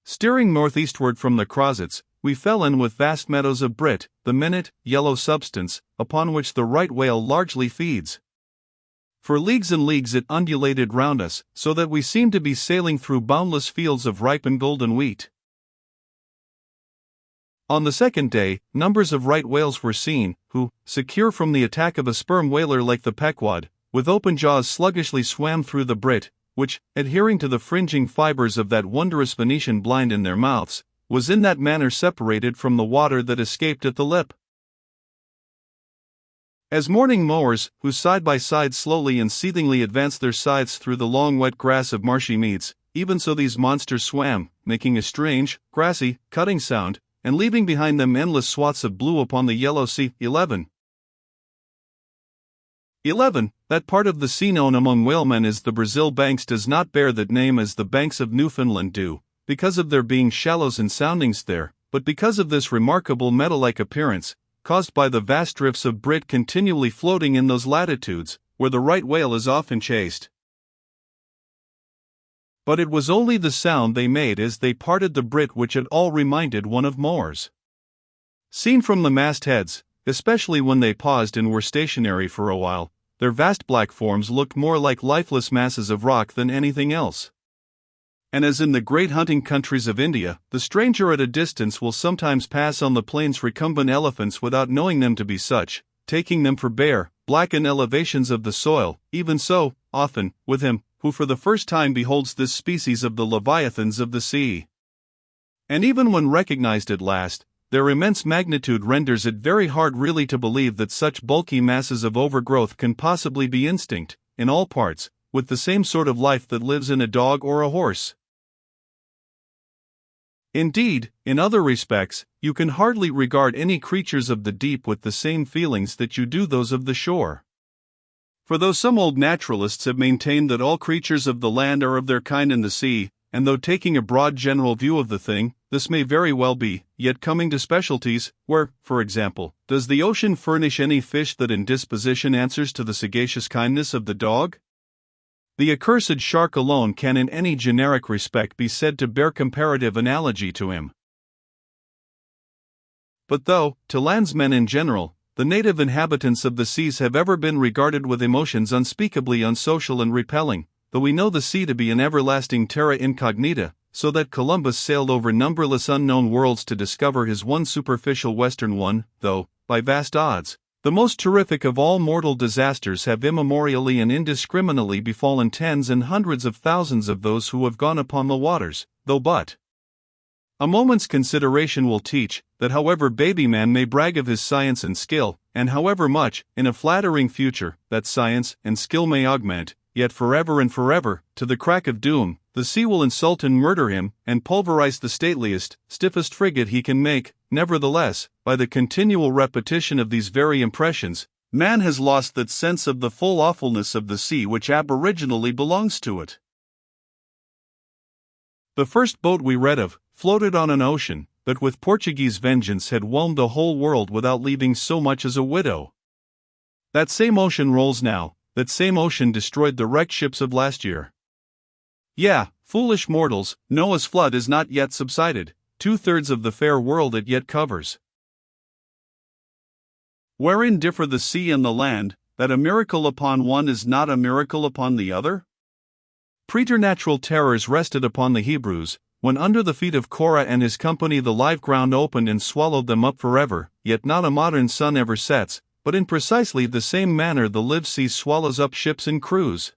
Steering northeastward from the Crozets, we fell in with vast meadows of brit, the minute, yellow substance, upon which the right whale largely feeds. For leagues and leagues it undulated round us, so that we seemed to be sailing through boundless fields of ripened golden wheat. On the second day, numbers of right whales were seen, who, secure from the attack of a sperm whaler like the Pequod, with open jaws sluggishly swam through the brit, which, adhering to the fringing fibers of that wondrous Venetian blind in their mouths, was in that manner separated from the water that escaped at the lip. As morning mowers, who side by side slowly and seethingly advanced their scythes through the long wet grass of marshy meads, even so these monsters swam, making a strange, grassy, cutting sound, and leaving behind them endless swaths of blue upon the yellow sea. 11. That part of the sea known among whalemen as the Brazil banks does not bear that name as the banks of Newfoundland do, because of there being shallows and soundings there, but because of this remarkable meadow-like appearance, caused by the vast drifts of brit continually floating in those latitudes, where the right whale is often chased. But it was only the sound they made as they parted the brit which at all reminded one of moors. Seen from the mastheads, especially when they paused and were stationary for a while, their vast black forms looked more like lifeless masses of rock than anything else. And as in the great hunting countries of India, the stranger at a distance will sometimes pass on the plains recumbent elephants without knowing them to be such, taking them for bare, blackened elevations of the soil, even so, often, with him, who for the first time beholds this species of the leviathans of the sea. And even when recognized at last, their immense magnitude renders it very hard really to believe that such bulky masses of overgrowth can possibly be instinct, in all parts, with the same sort of life that lives in a dog or a horse. Indeed, in other respects, you can hardly regard any creatures of the deep with the same feelings that you do those of the shore. For though some old naturalists have maintained that all creatures of the land are of their kind in the sea, and though taking a broad general view of the thing, this may very well be, yet coming to specialties, where, for example, does the ocean furnish any fish that in disposition answers to the sagacious kindness of the dog? The accursed shark alone can in any generic respect be said to bear comparative analogy to him. But though, to landsmen in general, the native inhabitants of the seas have ever been regarded with emotions unspeakably unsocial and repelling, though we know the sea to be an everlasting terra incognita, so that Columbus sailed over numberless unknown worlds to discover his one superficial western one, though, by vast odds, the most terrific of all mortal disasters have immemorially and indiscriminately befallen tens and hundreds of thousands of those who have gone upon the waters, though but a moment's consideration will teach, that however baby man may brag of his science and skill, and however much, in a flattering future, that science and skill may augment, yet forever and forever, to the crack of doom, the sea will insult and murder him, and pulverize the stateliest, stiffest frigate he can make. Nevertheless, by the continual repetition of these very impressions, man has lost that sense of the full awfulness of the sea which aboriginally belongs to it. The first boat we read of, floated on an ocean, but with Portuguese vengeance had whelmed the whole world without leaving so much as a widow. That same ocean rolls now, that same ocean destroyed the wrecked ships of last year. Yeah, foolish mortals, Noah's flood is not yet subsided, 2/3 of the fair world it yet covers. Wherein differ the sea and the land, that a miracle upon one is not a miracle upon the other? Preternatural terrors rested upon the Hebrews, when under the feet of Korah and his company the live ground opened and swallowed them up forever, yet not a modern sun ever sets, but in precisely the same manner the live sea swallows up ships and crews.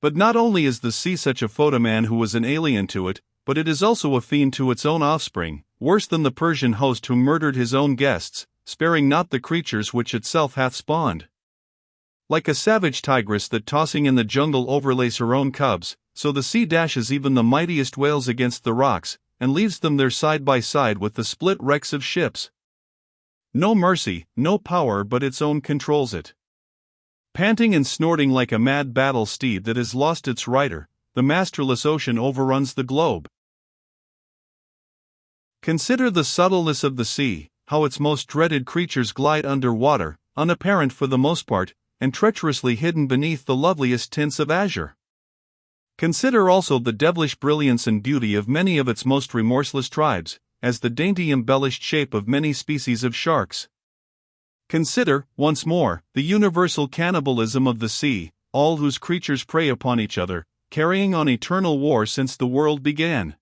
But not only is the sea such a foe to man who was an alien to it, but it is also a fiend to its own offspring, worse than the Persian host who murdered his own guests, sparing not the creatures which itself hath spawned. Like a savage tigress that tossing in the jungle overlays her own cubs, so the sea dashes even the mightiest whales against the rocks, and leaves them there side by side with the split wrecks of ships. No mercy, no power but its own controls it. Panting and snorting like a mad battle steed that has lost its rider, the masterless ocean overruns the globe. Consider the subtleness of the sea, how its most dreaded creatures glide under water, unapparent for the most part, and treacherously hidden beneath the loveliest tints of azure. Consider also the devilish brilliance and beauty of many of its most remorseless tribes, as the dainty embellished shape of many species of sharks. Consider, once more, the universal cannibalism of the sea, all whose creatures prey upon each other, carrying on eternal war since the world began.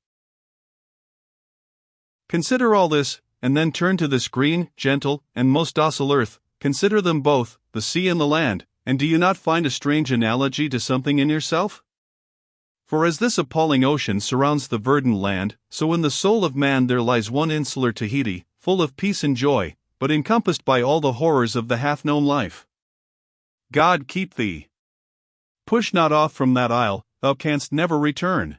Consider all this, and then turn to this green, gentle, and most docile earth. Consider them both, the sea and the land, and do you not find a strange analogy to something in yourself? For as this appalling ocean surrounds the verdant land, so in the soul of man there lies one insular Tahiti, full of peace and joy, but encompassed by all the horrors of the half-known life. God keep thee. Push not off from that isle, thou canst never return.